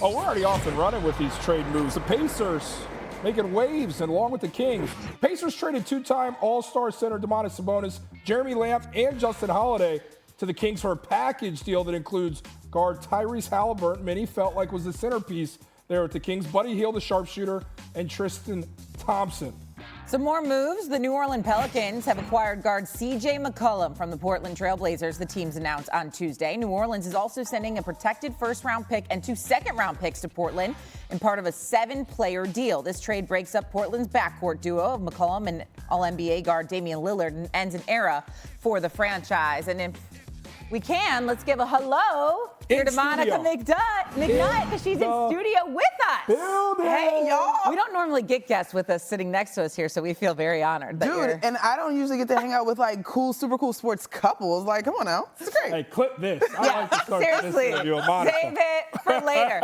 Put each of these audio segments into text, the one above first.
Oh, we're already off and running with these trade moves. The Pacers making waves, and along with the Kings. Pacers traded two-time All-Star center Domantas Sabonis, Jeremy Lamb, and Justin Holiday to the Kings for a package deal that includes guard Tyrese Haliburton, many felt like was the centerpiece there at the Kings, Buddy Hield, the sharpshooter, and Tristan Thompson. Some more moves. The New Orleans Pelicans have acquired guard CJ McCollum from the Portland Trail Blazers, the teams announced on Tuesday. New Orleans is also sending a protected first-round pick and 2 second-round picks to Portland in part of a 7-player deal. This trade breaks up Portland's backcourt duo of McCollum and All-NBA guard Damian Lillard and ends an era for the franchise. And if we can, let's give a hello here to Monica McNutt, because she's in studio with us. Hey, y'all. We don't normally get guests with us sitting next to us here, so we feel very honored. Dude, and I don't usually get to hang out with, like, cool, super cool sports couples. Like, come on now. This is great. Hey, clip this. I like to start seriously. This with Monica. Save it for later.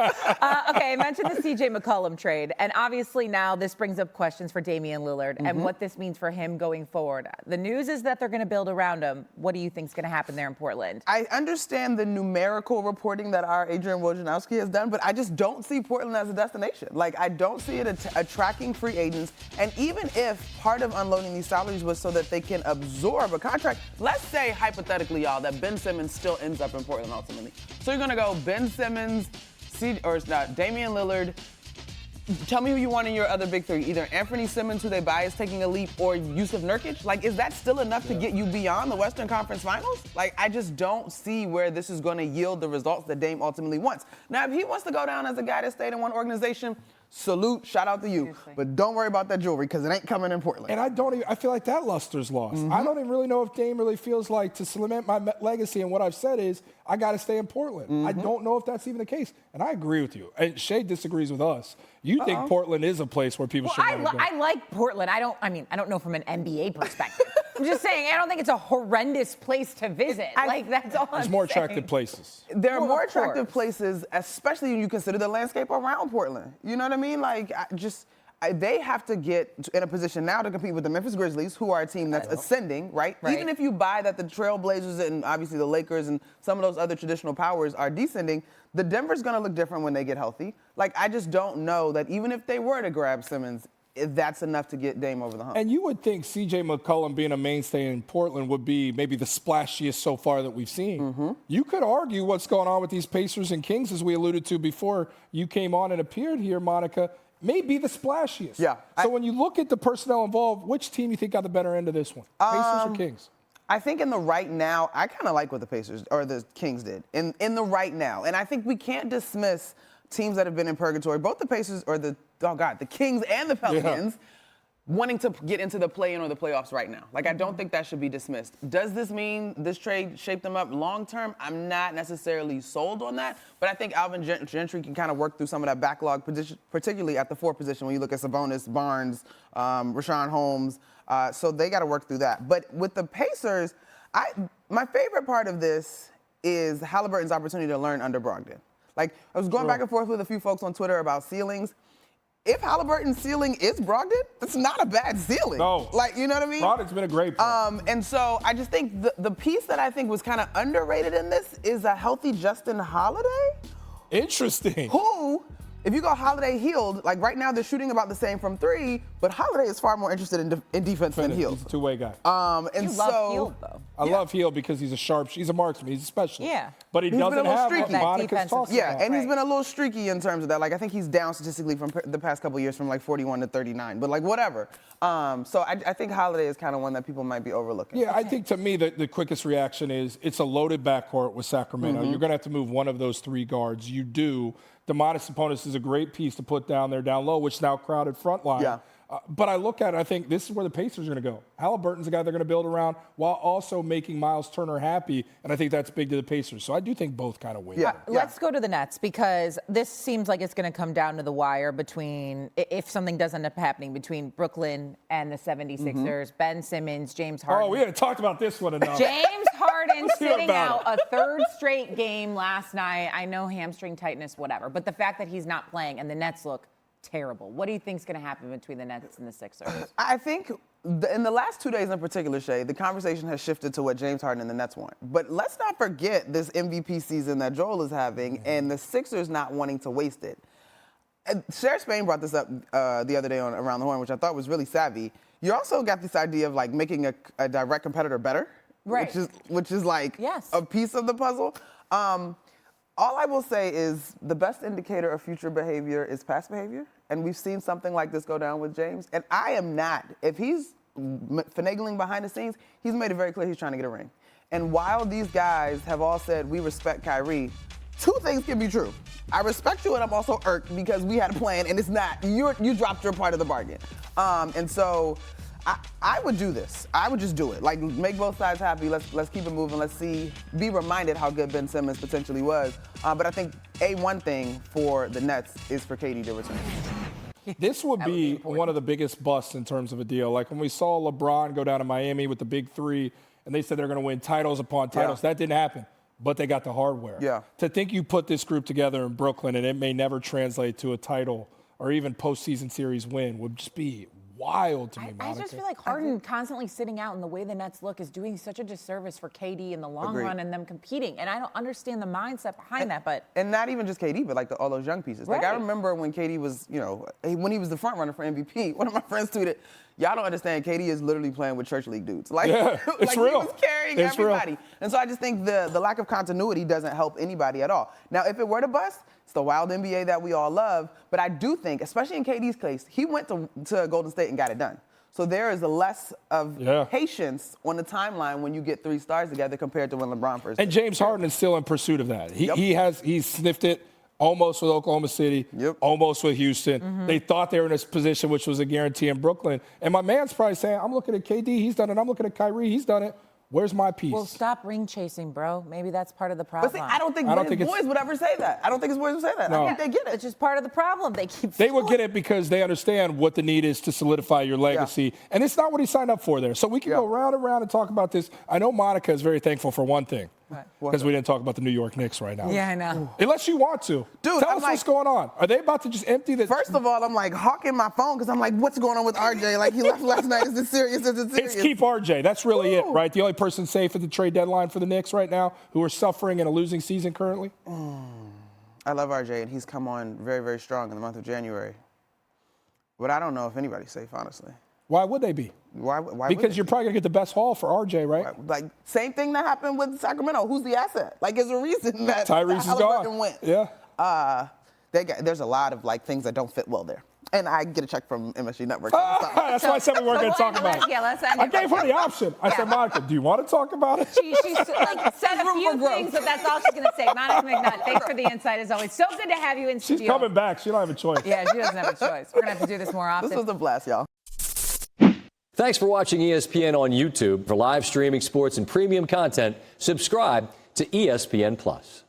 Okay, I mentioned the CJ McCollum trade, and obviously now this brings up questions for Damian Lillard and what this means for him going forward. The news is that they're going to build around him. What do you think is going to happen there in Portland? I understand the numerical reporting that our Adrian Wojnarowski has done, but I just don't see Portland as a destination. Like, I don't see it attracting free agents. And even if part of unloading these salaries was so that they can absorb a contract, let's say, hypothetically, y'all, that Ben Simmons still ends up in Portland ultimately. So you're going to go Ben Simmons, Damian Lillard. Tell me who you want in your other big three. Either Anthony Simmons, who they buy, is taking a leap, or Yusuf Nurkic. Like, is that still enough to get you beyond the Western Conference Finals? Like, I just don't see where this is going to yield the results that Dame ultimately wants. Now, if he wants to go down as a guy that stayed in one organization, salute, shout out to you. Seriously. But don't worry about that jewelry, because it ain't coming in Portland. And I feel like that luster's lost. I don't even really know if Dame really feels like, to cement my legacy, and what I've said is, I got to stay in Portland. I don't know if that's even the case. And I agree with you. And Shay disagrees with us. You think Portland is a place where people should want to go. I like Portland. I don't know from an NBA perspective. I'm just saying, I don't think it's a horrendous place to visit. That's all There's more attractive places. There are more attractive places, especially when you consider the landscape around Portland. You know what I mean? Like, they have to get in a position now to compete with the Memphis Grizzlies, who are a team that's ascending, right? Even if you buy that the Trail Blazers and obviously the Lakers and some of those other traditional powers are descending, the Denver's going to look different when they get healthy. Like, I just don't know that even if they were to grab Simmons, if that's enough to get Dame over the hump. And you would think CJ McCollum being a mainstay in Portland would be maybe the splashiest so far that we've seen. You could argue what's going on with these Pacers and Kings, as we alluded to before you came on and appeared here, Monica, may be the splashiest. Yeah. So when you look at the personnel involved, which team you think got the better end of this one? Pacers or Kings? I think in the right now, I kind of like what the Pacers or the Kings did in the right now. And I think we can't dismiss teams that have been in purgatory, both the Pacers or the Kings and the Pelicans, wanting to get into the play-in or the playoffs right now. Like, I don't think that should be dismissed. Does this mean this trade shaped them up long-term? I'm not necessarily sold on that, but I think Alvin Gentry can kind of work through some of that backlog, particularly at the 4 position when you look at Sabonis, Barnes, Rashawn Holmes. So they got to work through that. But with the Pacers, my favorite part of this is Haliburton's opportunity to learn under Brogdon. Like, I was going back and forth with a few folks on Twitter about ceilings. If Haliburton's ceiling is Brogdon, that's not a bad ceiling. No. Like, you know what I mean? Brogdon's been a great player. And so I just think the piece that I think was kind of underrated in this is a healthy Justin Holiday. Interesting. Who, if you go Holiday Hield, like right now they're shooting about the same from 3, but Holiday is far more interested in defense than Hield. He's a two-way guy. And you love Hield, though. I love Hield because he's a marksman. He's a specialist. Yeah. But he's doesn't have what Monica's talking about. And he's been a little streaky in terms of that. Like, I think he's down statistically from the past couple of years from like 41 to 39. But like, whatever. So I think Holiday is kind of one that people might be overlooking. Yeah, I think to me the quickest reaction is it's a loaded backcourt with Sacramento. You're going to have to move one of those 3 guards. You do. Domantas Sabonis is a great piece to put down there down low, which is now crowded front line. Yeah. But I look at it, I think this is where the Pacers are going to go. Haliburton's the guy they're going to build around while also making Miles Turner happy, and I think that's big to the Pacers. So I do think both kind of win. Let's go to the Nets, because this seems like it's going to come down to the wire between, if something does end up happening, between Brooklyn and the 76ers, Ben Simmons, James Harden. Oh, we haven't talked about this one enough. James Harden sitting out a 3rd straight game last night. I know hamstring tightness, whatever, but the fact that he's not playing and the Nets look terrible. What do you think is going to happen between the Nets and the Sixers? I think in the last 2 days in particular, Shay, the conversation has shifted to what James Harden and the Nets want. But let's not forget this MVP season that Joel is having and the Sixers not wanting to waste it. Cher Spain brought this up the other day on Around the Horn, which I thought was really savvy. You also got this idea of like making a direct competitor better, right? Which is like yes. a piece of the puzzle. All I will say is the best indicator of future behavior is past behavior, and we've seen something like this go down with James. And I am not. If he's finagling behind the scenes, he's made it very clear he's trying to get a ring. And while these guys have all said we respect Kyrie, two things can be true. I respect you, and I'm also irked because we had a plan, and it's not. You dropped your part of the bargain. And so I would do this. I would just do it. Like, make both sides happy. Let's keep it moving. Let's be reminded how good Ben Simmons potentially was. But I think one thing for the Nets is for KD to return. This would be one of the biggest busts in terms of a deal. Like when we saw LeBron go down to Miami with the big three, and they said they're going to win titles upon titles. Yeah. That didn't happen. But they got the hardware. Yeah. To think you put this group together in Brooklyn and it may never translate to a title or even postseason series win would just be wild to me, Monica. I just feel like Harden constantly sitting out and the way the Nets look is doing such a disservice for KD in the long run and them competing. And I don't understand the mindset behind that. But and not even just KD, but like all those young pieces. Right. Like I remember when KD was, when he was the front runner for MVP, one of my friends tweeted, y'all don't understand, KD is literally playing with church league dudes. Like, yeah, it's real. He was carrying everybody. Real. And so I just think the lack of continuity doesn't help anybody at all. Now, if it were to bust, it's the wild NBA that we all love. But I do think, especially in KD's case, he went to Golden State and got it done. So there is a less of patience on the timeline when you get three stars together compared to when LeBron first And did. James Harden is still in pursuit of that. He's sniffed it almost with Oklahoma City, almost with Houston. Mm-hmm. They thought they were in this position, which was a guarantee in Brooklyn. And my man's probably saying, I'm looking at KD, he's done it. I'm looking at Kyrie, he's done it. Where's my piece? Well, stop ring chasing, bro. Maybe that's part of the problem. But see, I don't think his boys would ever say that. I don't think his boys would say that. No. I think they get it. It's just part of the problem. They would get it because they understand what the need is to solidify your legacy. Yeah. And it's not what he signed up for there. So we can go round and round and talk about this. I know Monica is very thankful for one thing. Because we didn't talk about the New York Knicks right now. Yeah, I know. Unless you want to. Dude, tell us what's going on. Are they about to just empty the... First of all, I'm like hawking my phone because I'm like, what's going on with RJ? Like, he left last night. Is it serious? Is it serious? It's keep RJ. That's really it, right? The only person safe at the trade deadline for the Knicks right now who are suffering in a losing season currently? I love RJ, and he's come on very, very strong in the month of January. But I don't know if anybody's safe, honestly. Why would they be? Why because you're probably going to get the best haul for RJ, right? Like, same thing that happened with Sacramento. Who's the asset? Like, there's a reason that Tyrese is gone. Went. Yeah. There's a lot of, like, things that don't fit well there. And I get a check from MSG Network. That's why I said we weren't going to talk about it. I gave her the option. I said, Monica, do you want to talk about it? She like, said a few things, but that's all she's going to say. Monica McNutt, thanks for the insight as always. So good to have you in studio. She's coming back. She don't have a choice. Yeah, she doesn't have a choice. We're going to have to do this more often. This was a blast, y'all. Thanks for watching ESPN on YouTube. For live streaming sports and premium content, subscribe to ESPN+.